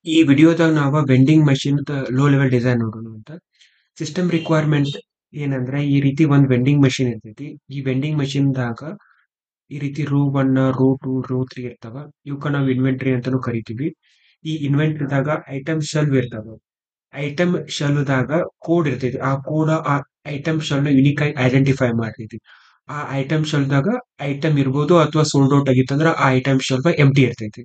ಈ ವಿಡಿಯೋದಾಗ ನಾವು vending machine low level design ನೋಡೋಣ ಅಂತ. ಸಿಸ್ಟಮ್ ರಿಕ್ವೈರ್ಮೆಂಟ್ ಏನಂದ್ರೆ ಈ ರೀತಿ ಒಂದು ವೆಂಡಿಂಗ್ ಮಷಿನ್ ಇರ್ತೈತಿ. ಈ ವೆಂಡಿಂಗ್ ಮಷಿನ್ದಾಗ ಈ ರೀತಿ ರೋ 1 ರೋ 2 ರೋ 3 ಇರ್ತಾವ. ಇವಕ್ಕ ನಾವು ಇನ್ವೆಂಟರಿ ಅಂತಾನೂ ಕರಿತೀವಿ. ಈ ಇನ್ವೆಂಟರಿದಾಗ ಐಟಮ್ ಶೆಲ್ವ್ ಇರ್ತಾವ. ಐಟಮ್ ಶೆಲ್ವ್ದಾಗ ಕೋಡ್ ಇರ್ತೈತಿ. ಆ ಕೋಡ್ ಆ ಐಟಮ್ ಶೆಲ್ವ್ ಯುನಿಕ್ ಆಗಿ ಐಡೆಂಟಿಫೈ ಮಾಡ್ತೈತಿ. ಆ ಐಟಮ್ ಶೆಲ್ವ್ದಾಗ ಐಟಮ್ ಇರ್ಬೋದು ಅಥವಾ ಸೋಲ್ಡ್ ಔಟ್ ಆಗಿತ್ತಂದ್ರ ಆ ಐಟಮ್ ಶೆಲ್ವ್ ಎಂಟಿ ಇರ್ತೈತಿ.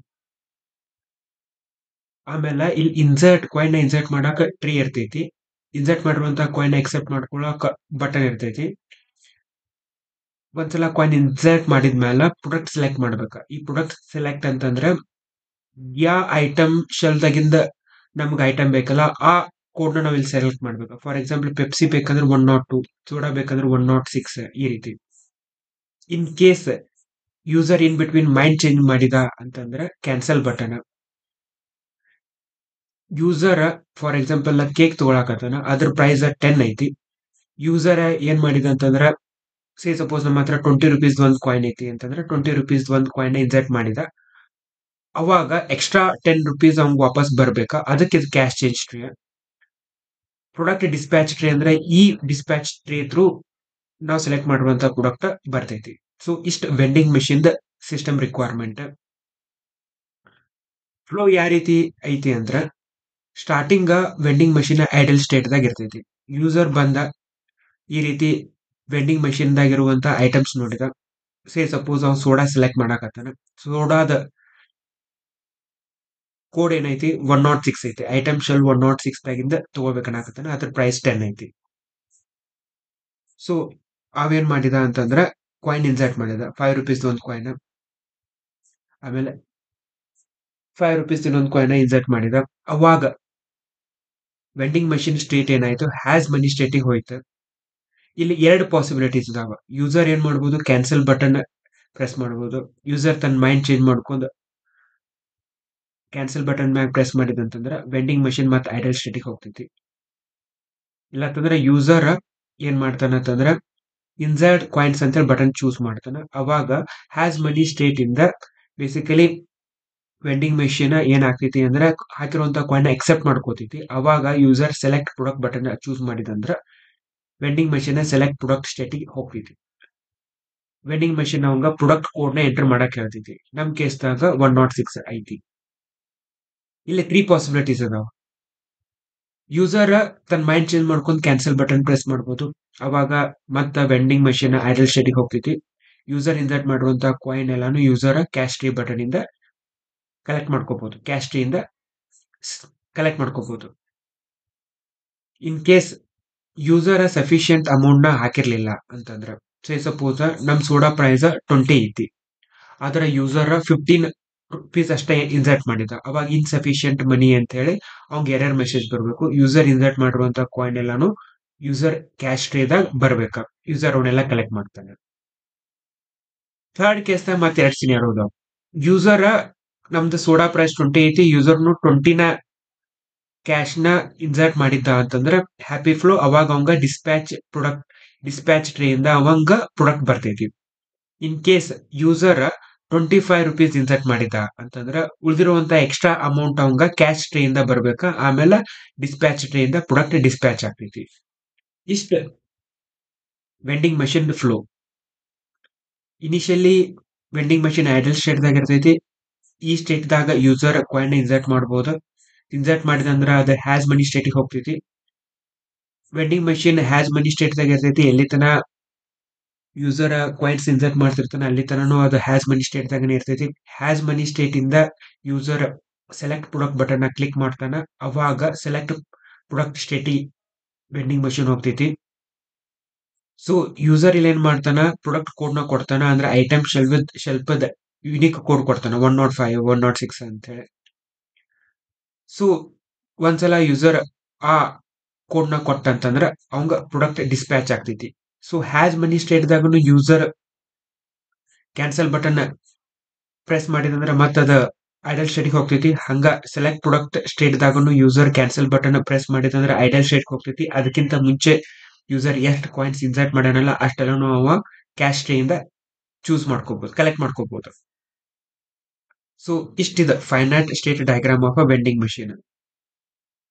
ಆಮೇಲೆ ಇಲ್ಲಿ ಇನ್ಸರ್ಟ್ ಕಾಯಿನ್ ಇನ್ಸರ್ಟ್ ಮಾಡಾಕ ಟ್ರೀ ಇರ್ತೈತಿ. ಇನ್ಸರ್ಟ್ ಮಾಡಿರುವಂತ ಕಾಯಿನ್ ಎಕ್ಸೆಪ್ಟ್ ಮಾಡ್ಕೊಳಕ ಬಟನ್ ಇರ್ತೈತಿ. ಒಂದ್ಸಲ ಕಾಯಿನ್ ಇನ್ಸರ್ಟ್ ಮಾಡಿದ್ಮೇಲೆ ಪ್ರೊಡಕ್ಟ್ ಸೆಲೆಕ್ಟ್ ಮಾಡ್ಬೇಕ. ಈ ಪ್ರೊಡಕ್ಟ್ ಸೆಲೆಕ್ಟ್ ಅಂತಂದ್ರೆ ಯಾವ ಐಟಮ್ ಶೆಲ್ದಾಗಿಂದ ನಮ್ಗೆ ಐಟಮ್ ಬೇಕಲ್ಲ ಆ ಕೋಡ್ ನಾವ್ ಇಲ್ಲಿ ಸೆಲೆಕ್ಟ್ ಮಾಡ್ಬೇಕು. ಫಾರ್ ಎಕ್ಸಾಂಪಲ್ ಪೆಪ್ಸಿ ಬೇಕಂದ್ರೆ 102, ಸೋಡಾ ಬೇಕಂದ್ರೆ 106 ಈ ರೀತಿ. In case user in between mind change ಮಾಡಿದ ಅಂತಂದ್ರೆ cancel button. User for example cake ತಗೊಳಕತ್ತಾನ, ಅದ್ರ ಪ್ರೈಸ್ 10 ಐತಿ. ಯೂಸರ್ ಏನ್ ಮಾಡಿದ ಅಂತಂದ್ರ ಸೇ ಸಪೋಸ್ ನಮ್ಮ ಹತ್ರ 20 ರುಪೀಸ್ ಒಂದು ಕಾಯಿನ್ ಐತಿ ಅಂತಂದ್ರೆ 20 ರುಪೀಸ್ ಒಂದು ಕಾಯಿನ್ ಇನ್ಸರ್ಟ್ ಮಾಡಿದ. ಅವಾಗ ಎಕ್ಸ್ಟ್ರಾ 10 ರುಪೀಸ್ ಅವ್ಗೆ ವಾಪಸ್ ಬರ್ಬೇಕಾ, ಅದಕ್ಕೆ ಇದು cash change tree. Product dispatch tree ಅಂದ್ರೆ ಈ ಡಿಸ್ಪ್ಯಾಚ್ ಟ್ರೀ ಥ್ರೂ ನಾವು ಸೆಲೆಕ್ಟ್ ಮಾಡಿರುವಂತ ಪ್ರಾಡಕ್ಟ್ ಬರ್ತೈತಿ. ಸೊ ಇಷ್ಟ vending machine system requirement. Flow ಯಾವ ರೀತಿ ಐತಿ ಅಂದ್ರ starting vending machine idle state ದಾಗ ಇರ್ತೈತಿ. ಯೂಸರ್ ಬಂದ ಈ ರೀತಿ ವೆಂಡಿಂಗ್ ಮಷಿನ್ ದಾಗಿರುವಂತ ಐಟಮ್ಸ್ ನೋಡಿದ. ಸೇ ಸಪೋಸ್ ಅವ್ನು ಸೋಡಾ ಸೆಲೆಕ್ಟ್ ಮಾಡಾಕತ್ತಾನ. ಸೋಡಾದ ಕೋಡ್ ಏನೈತಿ 106 ಐತಿ. ಐಟಮ್ ಶೆಲ್ 106 ದಾಗಿಂದ ತಗೋಬೇಕನ್ನಾಕತ್ತಾನ. ಅದ್ರ ಪ್ರೈಸ್ 10 ಐತಿ. ಸೊ ಅವೇನ್ ಮಾಡಿದ ಅಂತಂದ್ರ ಕಾಯಿನ್ ಇನ್ಸರ್ಟ್ ಮಾಡಿದ 5 ರುಪೀಸ್ ಒಂದು ಕಾಯಿನ್. ಆಮೇಲೆ 5 ರುಪೀಸ್ ಇನ್ನೊಂದು ಕಾಯಿನ್ ಇನ್ಸರ್ಟ್ ಮಾಡಿದ. ಅವಾಗ ವೆಂಡಿಂಗ್ ಮಷಿನ್ ಸ್ಟೇಟ್ ಏನಾಯ್ತು, ಹ್ಯಾಸ್ ಮನಿ ಸ್ಟೇಟಿಗೆ ಹೋಯ್ತು. ಇಲ್ಲಿ ಎರಡು ಪಾಸಿಬಿಲಿಟೀಸ್ ಇದಾವ. ಯೂಸರ್ ಏನ್ ಮಾಡ್ಬೋದು, ಕ್ಯಾನ್ಸಲ್ ಬಟನ್ ಪ್ರೆಸ್ ಮಾಡ್ಬೋದು. ಯೂಸರ್ ತನ್ನ ಮೈಂಡ್ ಚೇಂಜ್ ಮಾಡ್ಕೊಂಡು ಕ್ಯಾನ್ಸಲ್ ಬಟನ್ ಮ್ಯಾಗ ಪ್ರೆಸ್ ಮಾಡಿದಂತಂದ್ರ ವೆಂಡಿಂಗ್ ಮಷಿನ್ ಮತ್ತೆ ಐಡಲ್ ಸ್ಟೇಟಿಗೆ ಹೋಗ್ತೈತಿ. ಇಲ್ಲಂತಂದ್ರೆ ಯೂಸರ್ ಏನ್ ಮಾಡ್ತಾನಂತಂದ್ರ ಇನ್ಸರ್ಟ್ ಕಾಯಿನ್ಸ್ ಅಂತ ಬಟನ್ ಚೂಸ್ ಮಾಡ್ತಾನ. ಅವಾಗ ಹ್ಯಾಸ್ ಮನಿ ಸ್ಟೇಟ್ ಇಂದ ಬೇಸಿಕಲಿ ವೆಂಡಿಂಗ್ ಮೆಷಿನ್ ಏನ್ ಆಗ್ತೈತಿ ಅಂದ್ರೆ ಹಾಕಿರುವಂತ ಕಾಯಿನ್ ಅಕ್ಸೆಪ್ಟ್ ಮಾಡ್ಕೋತೈತಿ. ಅವಾಗ user select product button choose ಮಾಡಿದಂದ್ರ vending machine select product ಸ್ಟೇಟಿಗೆ ಹೋಗ್ತೈತಿ. ವೆಂಡಿಂಗ್ ಮಷಿನ್ ಅವಂಗ ಪ್ರಾಡಕ್ಟ್ ಕೋಡ್ ನ ಎಂಟರ್ ಮಾಡಕ್ ಹೇಳ್ತೈತಿ. ನಮ್ ಕೇಸ್ದಾಗ 106 ಐತಿ. ಇಲ್ಲಿ 3 ಪಾಸಿಬಿಲಿಟೀಸ್ ಅದಾವ. ಯೂಸರ್ ತನ್ನ ಮೈಂಡ್ ಚೇಂಜ್ ಮಾಡ್ಕೊಂಡು ಕ್ಯಾನ್ಸಲ್ ಬಟನ್ ಪ್ರೆಸ್ ಮಾಡ್ಬೋದು. ಅವಾಗ ಮತ್ತ ವೆಂಡಿಂಗ್ ಮಷಿನ್ ಐಡಲ್ ಸ್ಟೇಟಿಗೆ ಹೋಗ್ತೈತಿ. ಯೂಸರ್ ಇನ್ಸರ್ಟ್ ಮಾಡುವಂತ ಕಾಯಿನ್ ಎಲ್ಲಾನು ಯೂಸರ್ ಕ್ಯಾಶ್ ಟ್ರೀ ಬಟನ್ ಇಂದ ಕಲೆಕ್ಟ್ ಮಾಡ್ಕೋಬಹುದು. ಕ್ಯಾಶ್ ಟ್ರೀ ಇಂದ ಕಲೆಕ್ಟ್ ಮಾಡ್ಕೋಬಹುದು. In case user sufficient amount ನ ಹಾಕಿರ್ಲಿಲ್ಲ ಅಂತಂದ್ರ ಸೇ ಸಪೋಸ್ ನಮ್ ಸೋಡಾ ಪ್ರೈಸ್ 20 ಐತಿ. ಆದ್ರೆ ಯೂಸರ್ 15 ರುಪೀಸ್ ಅಷ್ಟೇ ಇನ್ಸರ್ಟ್ ಮಾಡಿದ. ಅವಾಗ ಇನ್ಸಫಿಶಿಯಂಟ್ ಮನಿ ಅಂತ ಹೇಳಿ ಅವ್ಗೆ ಎರರ್ ಮೆಸೇಜ್ ಬರ್ಬೇಕು. ಯೂಸರ್ ಇನ್ಸರ್ಟ್ ಮಾಡಿರುವಂತ ಕಾಯಿನ್ ಎಲ್ಲಾನು ಯೂಸರ್ ಕ್ಯಾಶ್ ಟ್ರೇದಾಗ ಬರ್ಬೇಕ. ಯೂಸರ್ ಅವನ್ನೆಲ್ಲ ಕಲೆಕ್ಟ್ ಮಾಡ್ತಾನೆ. ಥರ್ಡ್ ಕೇಸ್ ಮತ್ತೆ ಎರಡು ಸಿನಾರಿಯೋ ಅದಾವ. ಯೂಸರ್ ನಮ್ದು ಸೋಡಾ ಪ್ರೈಸ್ 20 ಐತಿ. ಯೂಸರ್ನು 20ನ ಕ್ಯಾಶ್ ನ ಇನ್ಸರ್ಟ್ ಮಾಡಿದ್ದ ಅಂತಂದ್ರೆ ಹ್ಯಾಪಿ ಫ್ಲೋ. ಅವಾಗ ಅವಂಗ ಡಿಸ್ಪ್ಯಾಚ್ ಟ್ರೇ ಇಂದ ಅವಂಗ ಪ್ರಾಡಕ್ಟ್ ಬರ್ತೈತಿ. In case user 25 rupees insert ಮಾಡಿದ ಅಂತಂದ್ರ ಉಳಿದಿರುವಂತ ಎಕ್ಸ್ಟ್ರಾ ಅಮೌಂಟ್ ಅವಂಗ ಕ್ಯಾಶ್ ಟ್ರೇ ಇಂದ ಬರ್ಬೇಕ. ಆಮೇಲೆ ಡಿಸ್ಪ್ಯಾಚ್ ಟ್ರೇ ಇಂದ ಪ್ರಾಡಕ್ಟ್ ಡಿಸ್ಪ್ಯಾಚ್ ಆಗ್ತೈತಿ. ಇಷ್ಟ vending machine flow. Initially vending machine idle state ದಾಗ ಇರ್ತೈತಿ. ಈ ಸ್ಟೇಟ್ ದಾಗ ಯೂಸರ್ ಕಾಯಿನ್ ಇನ್ಸರ್ಟ್ ಮಾಡಬಹುದು. ಇನ್ಸರ್ಟ್ ಮಾಡಿದಂದ್ರ ಅದು ಹ್ಯಾಸ್ ಮನಿ ಸ್ಟೇಟಿಗೆ ಹೋಗ್ತೈತಿ. Vending machine has money state ದಾಗ ಇರ್ತೈತಿ. ಎಲ್ಲಿ ತನ ಯೂಸರ್ ಕಾಯಿನ್ಸ್ ಇನ್ಸರ್ಟ್ ಮಾಡ್ತಿರ್ತಾನೆ ಅಲ್ಲಿ ತನನು ಅದು ಹ್ಯಾಸ್ ಮನಿ ಸ್ಟೇಟ್ ದಾಗನೇ ಇರ್ತೈತಿ. ಹ್ಯಾಸ್ ಮನಿ ಸ್ಟೇಟ್ ಇಂದ ಯೂಸರ್ ಸೆಲೆಕ್ಟ್ ಪ್ರಾಡಕ್ಟ್ ಬಟನ್ ನ ಕ್ಲಿಕ್ ಮಾಡ್ತಾನ. ಅವಾಗ ಸೆಲೆಕ್ಟ್ ಪ್ರಾಡಕ್ಟ್ ಸ್ಟೇಟಿ ವೆಂಡಿಂಗ್ ಮಷಿನ್ ಹೋಗ್ತೈತಿ. ಸೊ ಯೂಸರ್ ಇಲ್ಲಿ ಏನ್ ಮಾಡ್ತಾನ, ಪ್ರಾಡಕ್ಟ್ ಕೋಡ್ ನ ಕೊಡ್ತಾನ. ಅಂದ್ರೆ ಐಟಮ್ ಶೆಲ್ಫ್ ಯುನಿಕ್ ಕೋಡ್ ಕೊಡ್ತಾನ 105 106 ಅಂತ ಹೇಳಿ. ಸೊ ಒಂದ್ಸಲ ಯೂಸರ್ ಆ ಕೋಡ್ ನ ಕೊಟ್ಟಂತಂದ್ರ ಅವಂಗ ಪ್ರಾಡಕ್ಟ್ ಡಿಸ್ಪ್ಯಾಚ್ ಆಗ್ತೈತಿ. ಸೊ ಹ್ಯಾಸ್ ಮನಿ ಸ್ಟೇಟ್ ದಾಗನು ಯೂಸರ್ ಕ್ಯಾನ್ಸಲ್ ಬಟನ್ ಪ್ರೆಸ್ ಮಾಡಿದಂದ್ರ ಮತ್ತ ಅದ ಐಡಲ್ ಸ್ಟೇಟಿಗೆ ಹೋಗ್ತೈತಿ. ಹಂಗ ಸೆಲೆಕ್ಟ್ ಪ್ರಾಡಕ್ಟ್ ಸ್ಟೇಟ್ ದಾಗನು ಯೂಸರ್ ಕ್ಯಾನ್ಸಲ್ ಬಟನ್ ಪ್ರೆಸ್ ಮಾಡಿದಂದ್ರ ಐಡಲ್ ಸ್ಟೇಟ್ ಹೋಗ್ತೈತಿ. ಅದಕ್ಕಿಂತ ಮುಂಚೆ ಯೂಸರ್ ಎಷ್ಟು ಕಾಯಿನ್ಸ್ ಇನ್ಸರ್ಟ್ ಮಾಡ್ಯಾನಲ್ಲ ಅಷ್ಟೆಲ್ಲನು ಅವ ಕ್ಯಾಶ್ ಟ್ರೇ ಇಂದ ಚೂಸ್ ಮಾಡ್ಕೋಬಹುದು, ಕಲೆಕ್ಟ್ ಮಾಡ್ಕೋಬಹುದು. ಸೊ ಇಷ್ಟಿದೆ finite state diagram of a vending machine.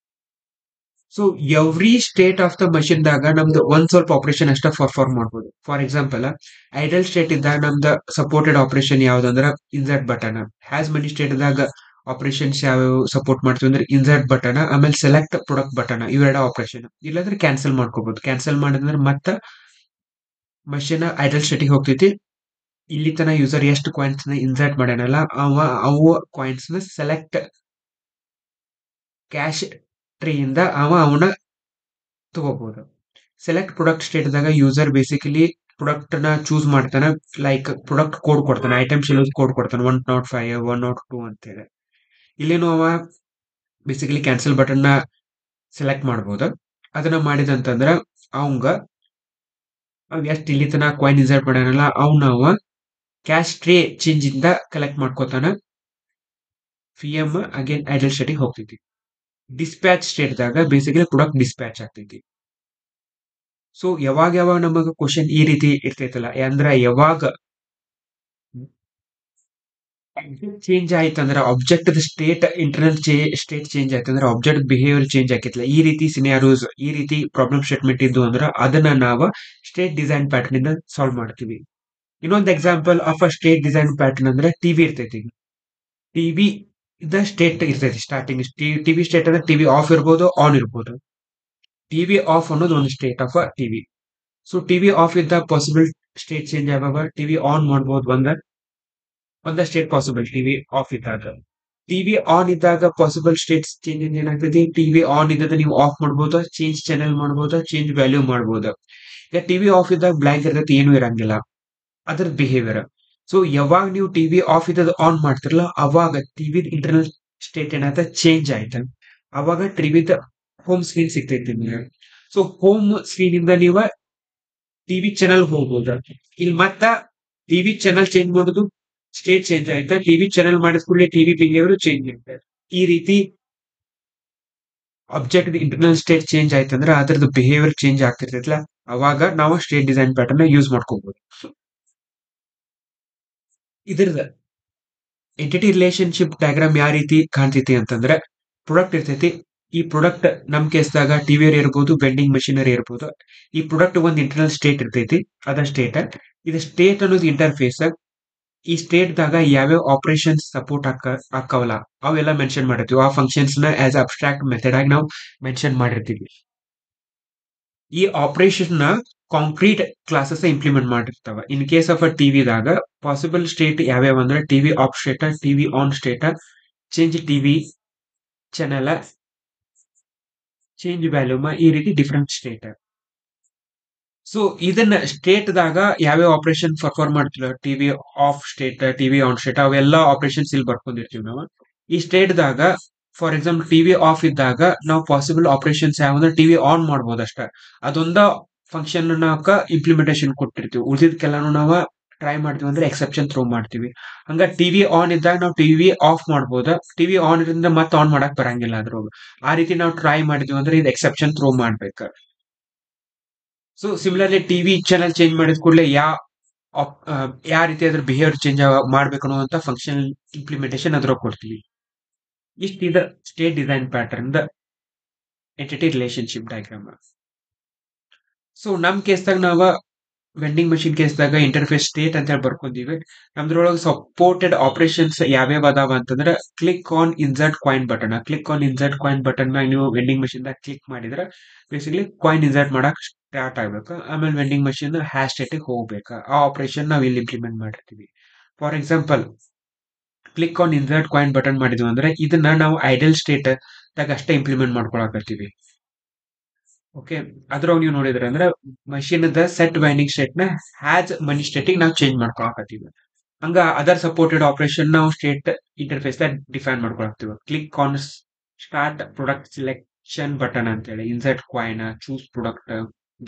So every state of the machine ದಾಗ ನಮ್ದು ಒಂದ್ ಸ್ವಲ್ಪ ಆಪರೇಷನ್ ಅಷ್ಟ ಪರ್ಫಾರ್ಮ್ ಮಾಡ್ಬೋದು. ಫಾರ್ ಎಕ್ಸಾಂಪಲ್ ಐಡಲ್ ಸ್ಟೇಟ್ ಇದ್ದಾಗ ನಮ್ದು ಸಪೋರ್ಟೆಡ್ ಆಪರೇಷನ್ ಯಾವ್ದಂದ್ರ insert button. Has money state ದಾಗ ಆಪರೇಷನ್ಸ್ ಯಾವ್ಯಾವ ಸಪೋರ್ಟ್ ಮಾಡ್ತೀವಿ ಅಂದ್ರೆ ಇನ್ಸರ್ಟ್ ಬಟನ್, ಆಮೇಲೆ ಸೆಲೆಕ್ಟ್ ಪ್ರೊಡಕ್ಟ್ ಬಟನ್, ಇವೆರಡ ಆಪರೇಷನ್. ಇಲ್ಲಾಂದ್ರೆ ಕ್ಯಾನ್ಸಲ್ ಮಾಡ್ಕೋಬಹುದು. ಕ್ಯಾನ್ಸಲ್ ಮಾಡಿದ್ರೆ ಮತ್ತ ಮಷಿನ್ ಐಡಲ್ ಸ್ಟೇಟಿಗೆ ಹೋಗ್ತೈತಿ. ಇಲ್ಲಿ ತನ ಯೂಸರ್ ಎಷ್ಟು ಕಾಯಿನ್ಸ್ ನ ಇನ್ಸರ್ಟ್ ಮಾಡ್ಯಾನಲ್ಲ ಅವು ಕಾಯಿನ್ಸ್ ನ ಸೆಲೆಕ್ಟ್ ಕ್ಯಾಶ್ ಟ್ರೀ ಇಂದ ಅವನ ತಗೋಬಹುದು. ಸೆಲೆಕ್ಟ್ ಪ್ರಾಡಕ್ಟ್ ಸ್ಟೇಟ್ ದಾಗ ಯೂಸರ್ ಬೇಸಿಕಲಿ ಪ್ರಾಡಕ್ಟ್ ನ ಚೂಸ್ ಮಾಡ್ತಾನೆ. ಲೈಕ್ ಪ್ರಾಡಕ್ಟ್ ಕೋಡ್ ಕೊಡ್ತಾನೆ, ಐಟಮ್ ಶೆಲ್ ಕೋಡ್ ಕೊಡ್ತಾನೆ 105 102 ಅಂತ ಹೇಳಿ. ಇಲ್ಲೇನು ಅವ ಬೇಸಿಕಲಿ ಕ್ಯಾನ್ಸಲ್ ಬಟನ್ ನ ಸೆಲೆಕ್ಟ್ ಮಾಡಬಹುದು. ಅದನ್ನ ಮಾಡಿದಂತಂದ್ರ ಅವಂಗ ಎಷ್ಟು ಇಲ್ಲಿ ತನ ಕಾಯಿನ್ ಇನ್ಸರ್ಟ್ ಮಾಡ್ಯಾನಲ್ಲ ಅವ ಕ್ಯಾಶ್ ಟ್ರೇ ಚೇಂಜ್ ಇಂದ ಕಲೆಕ್ಟ್ ಮಾಡ್ಕೋತಾನ. ಪಿ ಎಂ ಅಗೇನ್ ಐಡಲ್ ಸ್ಟೇಟಿಗೆ ಹೋಗ್ತೈತಿ. ಡಿಸ್ಪ್ಯಾಚ್ ಸ್ಟೇಟ್ ದಾಗ ಬೇಸಿಕಲಿ ಪ್ರಾಡಕ್ಟ್ ಡಿಸ್ಪ್ಯಾಚ್ ಆಗ್ತೈತಿ. ಸೊ ಯಾವಾಗ ನಮಗ ಕ್ವಶನ್ ಈ ರೀತಿ ಇರ್ತೈತಲ್ಲ, ಅಂದ್ರ ಯಾವಾಗ ಚೇಂಜ್ ಆಯ್ತಂದ್ರ object state internal state change ಆಯ್ತಂದ್ರ ಆಬ್ಜೆಕ್ಟ್ ಬಿಹೇವಿಯರ್ ಚೇಂಜ್ ಆಕೈತಿಲ್ಲ. ಈ ರೀತಿ ಸಿನಾರಿಯೋಸ್, ಈ ರೀತಿ ಪ್ರಾಬ್ಲಮ್ ಸ್ಟೇಟ್ಮೆಂಟ್ ಇದ್ದು ಅಂದ್ರ ಅದನ್ನ ನಾವು ಸ್ಟೇಟ್ ಡಿಸೈನ್ ಪ್ಯಾಟರ್ನ್ ಇಂದ ಸಾಲ್ವ್ ಮಾಡ್ತೀವಿ. ಇನ್ನೊಂದು example of a state design pattern ಅಂದ್ರೆ ಟಿವಿ ಇರ್ತೈತಿ. ಟಿವಿ ಇದ ಸ್ಟೇಟ್ ಇರ್ತೈತಿ ಸ್ಟಾರ್ಟಿಂಗ್. ಟಿವಿ ಸ್ಟೇಟ್ ಅಂದ್ರೆ ಟಿವಿ ಆಫ್ ಇರ್ಬೋದು, ಆನ್ ಇರ್ಬೋದು. ಟಿವಿ ಆಫ್ ಅನ್ನೋದು ಒಂದು state of a TV. So TV off ಇದ್ದಾಗ ಪಾಸಿಬಲ್ ಸ್ಟೇಟ್ ಚೇಂಜ್ ಯಾವಾಗ? ಟಿವಿ ಆನ್ ಮಾಡ್ಬೋದು ಒಂದ ಸ್ಟೇಟ್ ಪಾಸಿಬಲ್ ಟಿವಿ ಆಫ್ ಇದ್ದಾಗ. ಟಿವಿ ಆನ್ ಇದ್ದಾಗ ಪಾಸಿಬಲ್ ಸ್ಟೇಟ್ಸ್ ಚೇಂಜ್ ಏನಾಗ್ತದೆ? ಟಿವಿ ಆನ್ ಇದ್ದಾಗ ನೀವು ಆಫ್ ಮಾಡ್ಬೋದು, ಚೇಂಜ್ ಚಾನೆಲ್ ಮಾಡ್ಬೋದು, ಚೇಂಜ್ ವ್ಯಾಲ್ಯೂ ಮಾಡ್ಬೋದು. ಈಗ ಟಿವಿ ಆಫ್ ಇದ್ದಾಗ ಬ್ಲಾಂಕ್ ಇರ್ತೈತಿ, ಏನು ಇರಂಗಿಲ್ಲ. ಅದ್ರ ಬಿಹೇವಿಯರ್. ಸೊ ಯಾವಾಗ ನೀವು ಟಿವಿ ಆಫ್ ಇದ್ದದ ಆನ್ ಮಾಡ್ತಿರಲ್ಲ ಅವಾಗ ಟಿವಿ ಇಂಟರ್ನಲ್ ಸ್ಟೇಟ್ ಏನಾಯ್ತ ಚೇಂಜ್ ಆಯ್ತ. ಅವಾಗ ಟಿವಿದ ಹೋಮ್ ಸ್ಕ್ರೀನ್ ಸಿಗ್ತೈತಿ ನಿಮ್ಗೆ. ಸೊ ಹೋಮ್ ಸ್ಕ್ರೀನ್ ಇಂದ ನೀವು ಟಿವಿ ಚಾನಲ್ ಹೋಗ್ಬೋದ. ಇಲ್ಲಿ ಮತ್ತ ಟಿವಿ ಚಾನಲ್ ಚೇಂಜ್ ಮಾಡೋದು ಸ್ಟೇಟ್ ಚೇಂಜ್ ಆಯ್ತಾ, ಟಿವಿ ಚಾನಲ್ ಮಾಡಿದ ಕೂಡಲೇ ಟಿವಿ ಬಿಹೇವಿಯರ್ ಚೇಂಜ್ ಆಯ್ತಾ. ಈ ರೀತಿ ಆಬ್ಜೆಕ್ಟ್ ಇಂಟರ್ನಲ್ ಸ್ಟೇಟ್ ಚೇಂಜ್ ಆಯ್ತಂದ್ರೆ ಅದ್ರದ್ದು ಬಿಹೇವಿಯರ್ ಚೇಂಜ್ ಆಗ್ತಿರ್ತೈತಲ್ಲ, ಅವಾಗ ನಾವು ಸ್ಟೇಟ್ ಡಿಸೈನ್ ಪ್ಯಾಟರ್ನ್ ಯೂಸ್ ಮಾಡ್ಕೋಬಹುದು. ಇದ್ರದ ಎಂಟಿಟಿ ರಿಲೇಶನ್ಶಿಪ್ ಡಯಾಗ್ರಾಮ್ ಯಾವ ರೀತಿ ಕಾಣ್ತೈತಿ ಅಂತಂದ್ರೆ, ಪ್ರಾಡಕ್ಟ್ ಇರ್ತೈತಿ. ಈ ಪ್ರಾಡಕ್ಟ್ ನಮ್ ಕೇಸ್ದಾಗ ಟಿವಿಯರ್ ಇರ್ಬೋದು, ವೆಂಡಿಂಗ್ ಮಷಿನರಿ ಇರ್ಬೋದು. ಈ ಪ್ರಾಡಕ್ಟ್ ಒಂದು ಇಂಟರ್ನಲ್ ಸ್ಟೇಟ್ ಇರ್ತೈತಿ, ಅದ ಸ್ಟೇಟ್. ಇದು ಸ್ಟೇಟ್ ಅನ್ನೋದು ಇಂಟರ್ಫೇಸ್. ಈ ಸ್ಟೇಟ್ ದಾಗ ಯಾವ್ಯಾವ ಆಪರೇಷನ್ಸ್ ಸಪೋರ್ಟ್ ಆಕ್ಕವಲ್ಲ ಅವೆಲ್ಲ ಮೆನ್ಷನ್ ಮಾಡಿರ್ತೀವಿ. ಆ ಫಂಕ್ಷನ್ಸ್ ನ ಆಸ್ ಅಬ್ಸ್ಟ್ರಾಕ್ಟ್ ಮೆಥಡ್ ಆಗಿ ನಾವು ಮೆನ್ಷನ್ ಮಾಡಿರ್ತೀವಿ. ಈ ಆಪರೇಷನ್ ನ ಕಾಂಕ್ರೀಟ್ ಕ್ಲಾಸಸ್ ಇಂಪ್ಲಿಮೆಂಟ್ ಮಾಡಿರ್ತಾವ. In case of a TV ದಾಗ ಪಾಸಿಬಲ್ ಸ್ಟೇಟ್ ಯಾವ್ಯಾವ ಅಂದ್ರೆ TV off state, TV on state, change TV channel, change volume, ಈ ರೀತಿ ಡಿಫ್ರೆಂಟ್ ಸ್ಟೇಟ್. ಸೊ ಇದನ್ನ ಸ್ಟೇಟ್ ದಾಗ ಯಾವ್ಯಾವ ಆಪರೇಷನ್ ಪರ್ಫಾರ್ಮ್ ಮಾಡ್ತೀವಿ, TV off state, TV on state, ಅವೆಲ್ಲ ಆಪರೇಷನ್ಸ್ ಇಲ್ಲಿ ಬರ್ಕೊಂಡಿರ್ತೀವಿ ನಾವು. ಈ ಸ್ಟೇಟ್ ದಾಗ ಫಾರ್ ಎಕ್ಸಾಂಪಲ್ ಟಿವಿ ಆಫ್ ಇದ್ದಾಗ ನಾವು ಪಾಸಿಬಲ್ ಆಪರೇಷನ್ಸ್ ಯಾವಂದ್ರೆ ಟಿವಿ ಆನ್ ಮಾಡ್ಬೋದು ಅಷ್ಟ. ಅದೊಂದ ಫಂಕ್ಷನ್ ನಾಕ ಇಂಪ್ಲಿಮೆಂಟೇಶನ್ ಕೊಟ್ಟಿರ್ತೀವಿ. ಉಳಿದಿದ್ಕೆಲ್ಲಾನು ನಾವು ಟ್ರೈ ಮಾಡ್ತೀವಿ ಅಂದ್ರೆ ಎಕ್ಸೆಪ್ಷನ್ ಥ್ರೋ ಮಾಡ್ತೀವಿ. ಹಂಗ ಟಿವಿ ಆನ್ ಇದ್ದಾಗ ನಾವು ಟಿವಿ ಆಫ್ ಮಾಡ್ಬೋದು, ಟಿವಿ ಆನ್ ಇದ್ರಿಂದ ಮತ್ತೆ ಆನ್ ಮಾಡಕ್ ಬರಂಗಿಲ್ಲ ಅದ್ರೊಳಗೆ. ಆ ರೀತಿ ನಾವು ಟ್ರೈ ಮಾಡಿದ್ವಿ ಅಂದ್ರೆ ಇದು ಎಕ್ಸೆಪ್ಷನ್ ಥ್ರೋ ಮಾಡ್ಬೇಕು. So similarly TV channel change ಮಾಡಿದ ಕೂಡಲೇ ಯಾವ ರೀತಿ ಅದ್ರ ಬಿಹೇವಿಯರ್ ಚೇಂಜ್ ಮಾಡ್ಬೇಕು ಅನ್ನುವಂತ ಫಂಕ್ಷನ್ ಇಂಪ್ಲಿಮೆಂಟೇಶನ್ ಅದ್ರೊಳಗೆ ಕೊಡ್ತೀವಿ. ಇಷ್ಟ ಇದ state design pattern the entity relationship diagram. So ನಮ್ ಕೇಸ್ದಾಗ ನಾವ ವೆಂಡಿಂಗ್ ಮಷಿನ್ ಕೇಸ್ದಾಗ ಇಂಟರ್ಫೇಸ್ ಸ್ಟೇಟ್ ಅಂತ ಹೇಳಿ ಬರ್ಕೊಂಡಿವಿ. ನಮ್ದ್ರೊಳಗೆ ಸಪೋರ್ಟೆಡ್ ಆಪರೇಷನ್ಸ್ ಯಾವ್ಯಾವ ಅದಾವ ಅಂತಂದ್ರೆ click on insert coin button. Click on insert coin button ಮ್ಯಾಗ ನೀವು ವೆಂಡಿಂಗ್ ಮಷಿನ್ ದಾಗ ಕ್ಲಿಕ್ ಮಾಡಿದ್ರೆ ಬೇಸಿಕಲಿ ಕಾಯಿನ್ ಇನ್ಸರ್ಟ್ ಮಾಡಕ್ ಸ್ಟಾರ್ಟ್ ಆಗ್ಬೇಕು. ಆಮೇಲೆ ವೆಂಡಿಂಗ್ ಮಷಿನ್ ಹ್ಯಾಶ್ ಸ್ಟೇಟಿಗೆ ಹೋಗ್ಬೇಕು. ಆ ಆಪರೇಷನ್ ನಾವು ಇಲ್ಲಿ ಇಂಪ್ಲಿಮೆಂಟ್ ಮಾಡಿರ್ತೀವಿ. For example click on insert coin button ಮಾಡಿದ್ವಿ ಅಂದ್ರೆ ಇದನ್ನ ನಾವು ಐಡಲ್ ಸ್ಟೇಟ್ ದಾಗ ಅಷ್ಟೇ ಇಂಪ್ಲಿಮೆಂಟ್ ಮಾಡ್ಕೊಳಕತ್ತೀವಿ. ಓಕೆ, ಅದ್ರೊಳಗೆ ನೀವು ನೋಡಿದ್ರೆ ಅಂದ್ರೆ ಮಷಿನ್ ದ ಸೆಟ್ ವೈಂಡಿಂಗ್ ಸ್ಟೇಟ್ ನ ಹ್ಯಾಸ್ ಮನಿ ಸ್ಟೇಟಿಗೆ ನಾವು ಚೇಂಜ್ ಮಾಡ್ಕೊಳಕತ್ತೀವಿ. ಹಂಗ ಅದರ್ ಸಪೋರ್ಟೆಡ್ ಆಪರೇಷನ್ ನಾವು ಸ್ಟೇಟ್ ಇಂಟರ್ಫೇಸ್ ದಾಗ ಡಿಫೈನ್ ಮಾಡ್ಕೊಳಕ್ತೀವಿ. Click on start product selection button ಅಂತ ಹೇಳಿ, insert coin, choose product,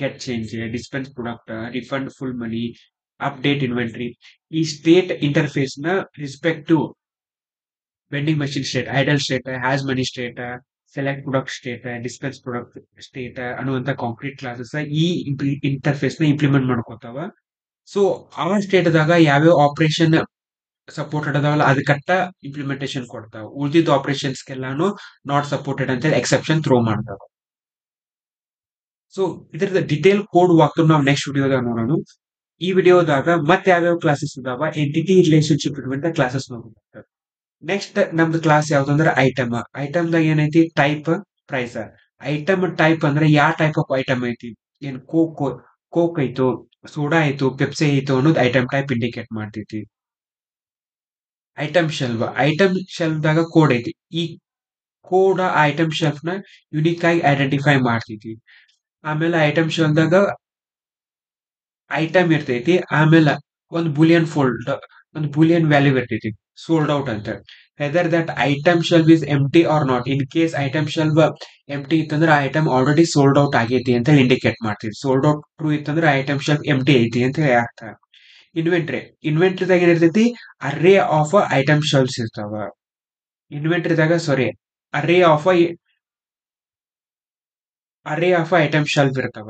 get change, dispense product, refund full money, update inventory. ಈ ಸ್ಟೇಟ್ ಇಂಟರ್ಫೇಸ್ ನ respective vending machine state, idle state, has money state, select product state, dispense product state ಅನ್ನುವಂತ concrete classes ಈ interface ನ implement ಮಾಡ್ಕೋತಾವ. So ಆ state ದಾಗ ಯಾವ್ಯಾವ operation supported ಅದಾವಲ್ಲ ಅದಕ್ಕಟ್ಟ implementation ಕೊಡ್ತಾವ. ಉಳಿದಿದ್ದ ಆಪರೇಷನ್ಸ್ಗೆಲ್ಲಾನು ನಾಟ್ ಸಪೋರ್ಟೆಡ್ ಅಂತೇಳಿ ಎಕ್ಸೆಪ್ಷನ್ ಥ್ರೋ ಮಾಡ್ತಾವ. ಸೊ ಇದ್ರದ ಡಿಟೇಲ್ ಕೋಡ್ ವಾಕ್ತು ನಾವು ನೆಕ್ಸ್ಟ್ ವಿಡಿಯೋದಾಗ ನೋಡೋಣ. ಈ ವಿಡಿಯೋದಾಗ ಮತ್ತೆ ಯಾವ್ಯಾವ ಕ್ಲಾಸಸ್ ಇದಾವ ಎಂಟಿಟಿ ರಿಲೇಶನ್ಶಿಪ್ ಇರುವಂತ ಕ್ಲಾಸಸ್ ನೋಡ್ಬೇಕು. ನೆಕ್ಸ್ಟ್ ನಮ್ದು ಕ್ಲಾಸ್ ಯಾವ್ದಂದ್ರೆ ಐಟಮ್. ಐಟಮ್ದಾಗ ಏನೈತಿ ಟೈಪ್ ಪ್ರೈಸ್. ಐಟಮ್ ಟೈಪ್ ಅಂದ್ರೆ ಯಾವ ಟೈಪ್ ಆಫ್ ಐಟಮ್ ಐತಿ, ಏನ್ ಕೋಕ್ ಐತೋ, ಸೋಡಾ ಐತೋ, ಪೆಪ್ಸಿ ಐತೋ ಅನ್ನೋದು ಐಟಮ್ ಟೈಪ್ ಇಂಡಿಕೇಟ್ ಮಾಡ್ತೈತಿ. ಐಟಮ್ ಶೆಲ್ಫ್ದಾಗ ಕೋಡ್ ಐತಿ. ಈ ಕೋಡ್ ಐಟಮ್ ಶೆಲ್ಫ್ ನ ಯುನಿಕ್ ಆಗಿ ಐಡೆಂಟಿಫೈ ಮಾಡ್ತೈತಿ. ಆಮೇಲೆ ಐಟಮ್ ಶೆಲ್ಫ್ದಾಗ ಐಟಮ್ ಇರ್ತೈತಿ. ಆಮೇಲೆ ಒಂದು ಬೂಲಿಯನ್ ವ್ಯಾಲ್ಯೂ ಇರ್ತೈತಿ ಸೋಲ್ಡ್ ಔಟ್ ಅಂತ. Whether that item shelf is empty or not. In case item shelf empty ಇತ್ತಂದ್ರೆ ಆ ಐಟಮ್ ಆಲ್ರೆಡಿ ಸೋಲ್ಡ್ ಔಟ್ ಆಗೈತಿ ಅಂತ ಇಂಡಿಕೇಟ್ ಮಾಡ್ತೀವಿ. ಸೋಲ್ಡ್ ಔಟ್ ಟ್ರೂ ಇತ್ತಂದ್ರೆ ಐಟಮ್ ಶೆಲ್ಫ್ ಎಂಟಿ ಐತಿ ಅಂತ ಅರ್ಥ. ಇನ್ವೆಂಟ್ರಿದಾಗ ಏನಿರ್ತೈತಿ, ಅರೇ ಆಫ್ ಐಟಮ್ ಶೆಲ್ಫ್ಸ್ ಇರ್ತಾವ. ಇನ್ವೆಂಟ್ರಿದಾಗ sorry, array of item shelf ಇರ್ತಾವ.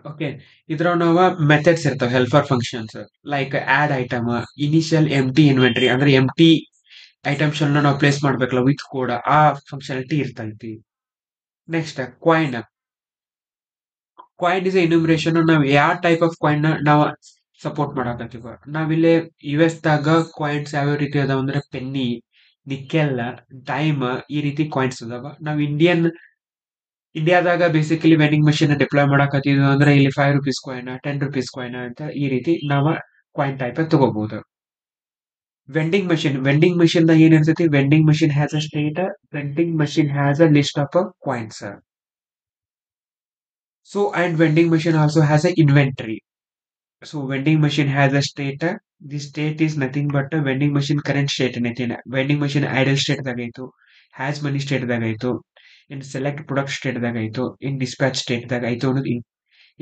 ಓಕೆ, ಇದ್ರ ನಾವ ಮೆಥಡ್ಸ್ ಇರ್ತಾವ, helper functions like add item, initial empty inventory ಅಂದ್ರೆ ಎಂಟಿ ಐಟಮ್ಸ್ ಅನ್ನ ನಾವು ಪ್ಲೇಸ್ ಮಾಡ್ಬೇಕಲ್ಲ ವಿತ್ ಕೋಡ್, ಆ ಫಂಕ್ಷನಾಲಿಟಿ ಇರ್ತೈತಿ. Next coin is enumeration. ನಾವು ಯಾವ ಟೈಪ್ ಆಫ್ ಕಾಯಿನ್ ನಾವು ಸಪೋರ್ಟ್ ಮಾಡಕತ್ತೀವ. ನಾವಿಲ್ಲಿ US ದಾಗ ಕಾಯಿನ್ಸ್ ಯಾವ ರೀತಿ ಅದಾವ ಅಂದ್ರೆ ಪೆನ್ನಿ, ನಿಕೆಲ್, ಡೈಮ್, ಈ ರೀತಿ ಕಾಯಿನ್ಸ್ ಅದಾವ. ನಾವು ಇಂಡಿಯಾದಾಗ ಬೇಸಿಕಲಿ ವೆಂಡಿಂಗ್ ಮಷಿನ್ ಡಿಪ್ಲಾಯ್ ಮಾಡಕತ್ತಿದ್ವಿ ಅಂದ್ರೆ ಇಲ್ಲಿ ₹5 ಕಾಯಿನ್, ₹10 ಕಾಯಿನ್ ಅಂತ ಈ ರೀತಿ ನಾವು ಕಾಯಿನ್ ಟೈಪ್ ತಗೋಬಹುದು. ವೆಂಡಿಂಗ್ ಮಷಿನ್ ದಾಗ ಏನಿರ್ತೈತಿ, vending machine has a state, vending machine has a list of coins. So and vending machine also has a inventory. So vending machine has a state. The state is nothing but vending machine current state ಏನೈತಿ. Vending machine idle state ದಾಗ ಆಯ್ತು, has money state ದಾಗ ಆಯ್ತು, ಇನ್ select product state ದಾಗ ಆಯ್ತು, ಇನ್ dispatch state ದಾಗ ಆಯ್ತು ಅನ್ನೋದು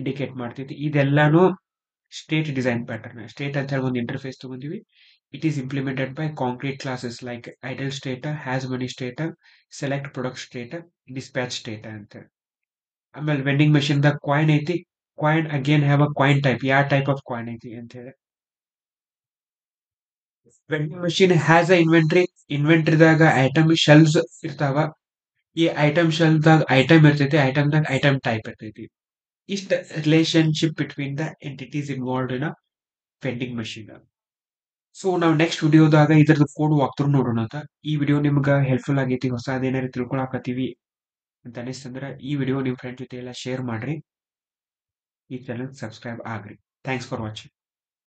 ಇಂಡಿಕೇಟ್ ಮಾಡ್ತೈತಿ. ಇದೆಲ್ಲಾನು ಸ್ಟೇಟ್ ಡಿಸೈನ್ ಪ್ಯಾಟರ್ನ್. ಸ್ಟೇಟ್ ಅಂತ ಹೇಳಿ ಒಂದು ಇಂಟರ್ಫೇಸ್ ತಗೊಂಡಿವಿ. It is implemented by concrete classes like idle state, has money state, select product state, dispatch state ಅಂತ. ಆಮೇಲೆ ವೆಂಡಿಂಗ್ ಮಷಿನ್ ದಾಗ ಕಾಯಿನ್ ಐತಿ. Coin again have a coin type. ಯಾವ type of coin ಐತಿ ಅಂತ ಹೇಳಿ. Vending machine has a inventory. ಇನ್ವೆಂಟ್ರಿದಾಗ item shelves ಇರ್ತಾವ. ಈ ಐಟಮ್ ಶೆಲ್ಫ್ ದಾಗ ಐಟಮ್ ಇರ್ತೈತಿ. ಐಟಮ್ ದಾಗ ಐಟಮ್ ಟೈಪ್ ಇರ್ತೈತಿ. ಇಷ್ಟ relationship between the entities involved in a vending machine. So ನಾವು ನೆಕ್ಸ್ಟ್ ವಿಡಿಯೋದಾಗ ಇದ್ರದ್ದು ಕೋಡ್ ವಾಕ್ತರು ನೋಡೋಣ ಅಂತ. ಈ ವಿಡಿಯೋ ನಿಮ್ಗೆ ಹೆಲ್ಪ್ಫುಲ್ ಆಗೈತಿ, ಹೊಸದೇನಾರು ತಿಳ್ಕೊಳಕತ್ತೀವಿ ಅಂತ ಅನಿಸ್ತಂದ್ರೆ ಈ ವಿಡಿಯೋ ನಿಮ್ ಫ್ರೆಂಡ್ ಜೊತೆ ಎಲ್ಲ ಶೇರ್ ಮಾಡ್ರಿ. ಈ channel subscribe agri. Thanks for watching.